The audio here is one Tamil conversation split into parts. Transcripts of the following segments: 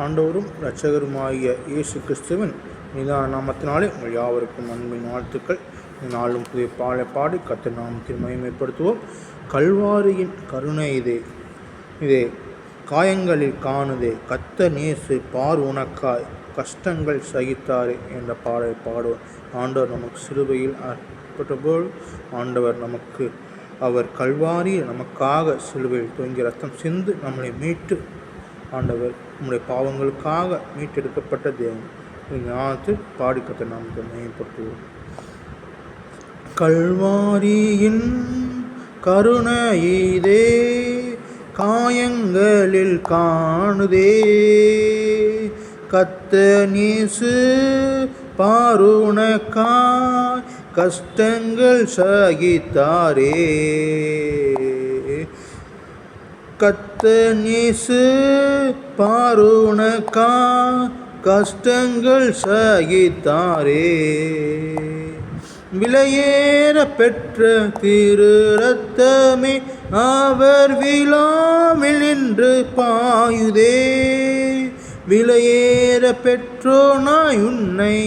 ஆண்டவரும் இரட்சகருமாகிய இயேசு கிறிஸ்துவின் மீதான நாமத்தினாலே உங்கள் யாவருக்கும் அன்பின் வாழ்த்துக்கள். நாளும் புதிய பாடி கர்த்தர் நாமத்தில் மகிமைப்படுத்துவோம். கல்வாரியின் கருணை இதே காயங்களில் காணுதே, கர்த்தர் நேசு பார் உனக்காய் கஷ்டங்கள் சகித்தாரே என்ற பாடலை பாடுவோம். ஆண்டவர் நமக்கு சிலுவையில் அற்பட்டபோது ஆண்டவர் அவர் கல்வாரியில் நமக்காக சிலுவையில் தூங்கி ரத்தம் சிந்து நம்மளை மீட்டு ஆண்டவர் நம்முடைய பாவங்களுக்காக மீட்டெடுக்கப்பட்ட தேவன். ஞானத்தில் பாடிக்கத்தை நாம் மேம்படுத்துவோம். கல்வாரியின் கருணையிதே காயங்களில் காணுதே, கர்த்தர் நேசு பாருனக்காய் கஷ்டங்கள் சகித்தாரே. கர்த்தர் நேசு பாருனக்காய் கஷ்டங்கள் சகித்தாரே. விலையேற பெற்ற திரு ரத்தமே அவர் விழாவில் நின்று பாயுதே. விலையேற பெற்றோனாய் உன்னை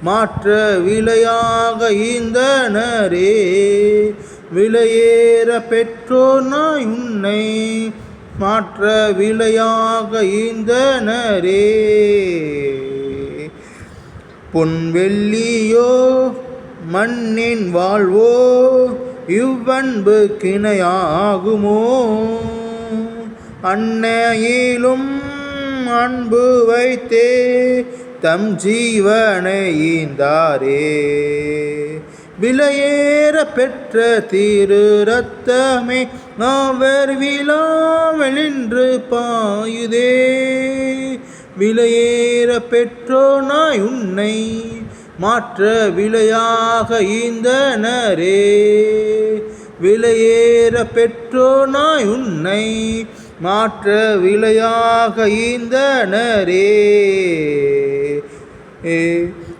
மாற்ற விலையாக ஈந்தனரே. விலையேற பெற்றோனாய் உன்னை மாற்ற விலையாக ஈந்தனரே. பொன்வெள்ளியோ மண்ணின் வாழ்வோ இவ்வன்பு கிணையாகுமோ, அன்னையிலும் அன்பு வைத்தே தம் ஜீவனை ஈந்தாரே. விலையேற பெற்ற திரு ரத்தமே அவர் விழாவில் நின்று பாயுதே. விலையேற பெற்றோனாய் உன்னை மாற்ற விலையாக ஈந்தனரே. விலையேற பெற்றோனாய் உன்னை மாற்ற விலையாக ஈந்தனரே.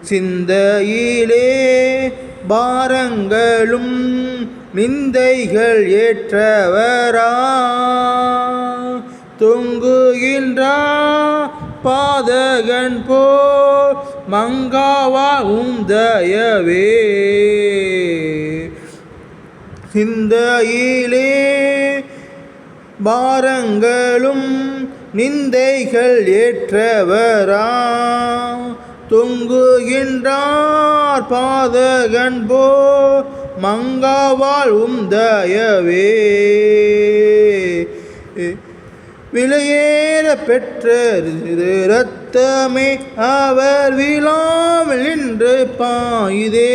சிந்தையிலே பாரங்களும் நிந்தைகள் ஏற்றவரா, தொங்குகின்றார் பாதகன் போல் மங்காவா உந்தயவே. சிந்தையிலே பாரங்களும் நிந்தைகள் ஏற்றவரா, தொங்குகின்றார் பாதகன் போல் மங்காவால் உந்தயவே. விலையேற பெற்ற இரத்தமே அவர் விழாவில் நின்று பாயுதே.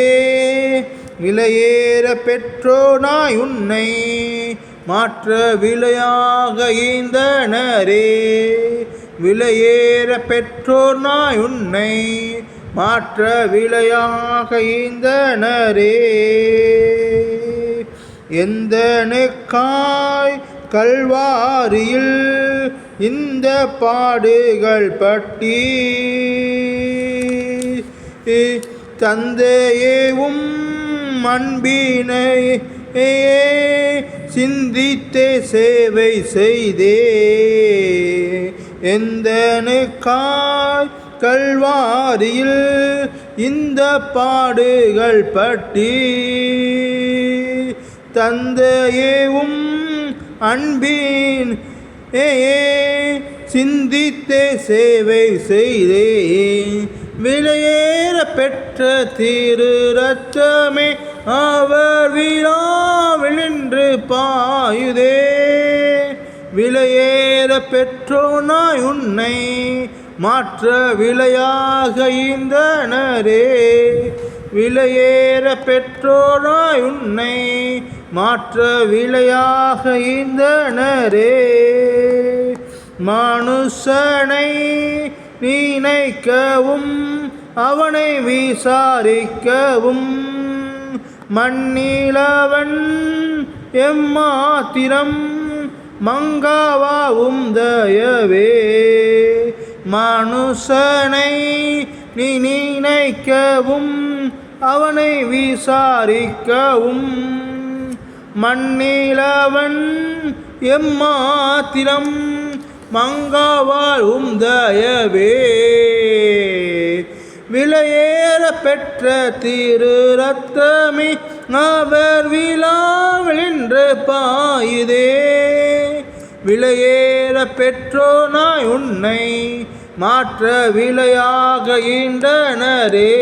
விலையேற பெற்றோனாய் உன்னை மாற்ற விலையாக ஈந்தனரே. விலையேற பெற்றோனாய் உன்னை மாற்ற விலையாக ஈந்தனரே. எந்தனுக்காய் கல்வாரியில் இந்த பாடுகள் பட்டி, தந்தையேவும் அன்பினை சிந்தித்தே சேவை செய்தே. எந்தனுக்காய் கல்வாரியில் இந்த பாடுகள் பட்டி, தந்தையேவும் அன்பின் சிந்தித்தே சேவை செய்தே. விலையேற பெற்ற திரு ரத்தமே அவர் விழாவில் நின்று பாயுதே. விலையேற பெற்றோனாய் உன்னை மாற்ற விலையாக ஈந்தனரே. விலையேற பெற்றோனாய் உன்னை மாற்ற விலையாக ஈந்தனரே. மனுஷனை நினைக்கவும் அவனை விசாரிக்கவும் மண்ணிலவன் எம்மாத்திரம் மங்காவாவும் தயவே. மனுஷனை நினைக்கவும் அவனை விசாரிக்கவும் மண்ணிலவன் எம்மாத்திரம் மங்காவால் தயவே விலையேற பெற்ற திரு ரத்தமே அவர் விழாவில் என்று பாயுதே விலையேற பெற்றோனாய் உன்னை மாற்ற விலையாக ஈண்டனரே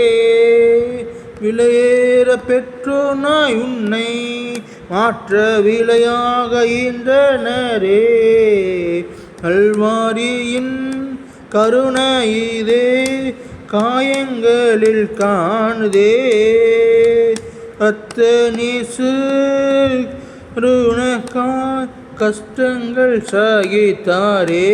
விலையேற பெற்றோனாய் உன்னை மாற்ற விலையாக ஈண்டனரே கல்வாரியின் கருணை இதே காயங்களில் காணுதே அத்தனீசு கருணக்காய் கஷ்டங்கள் சகித்தாரே.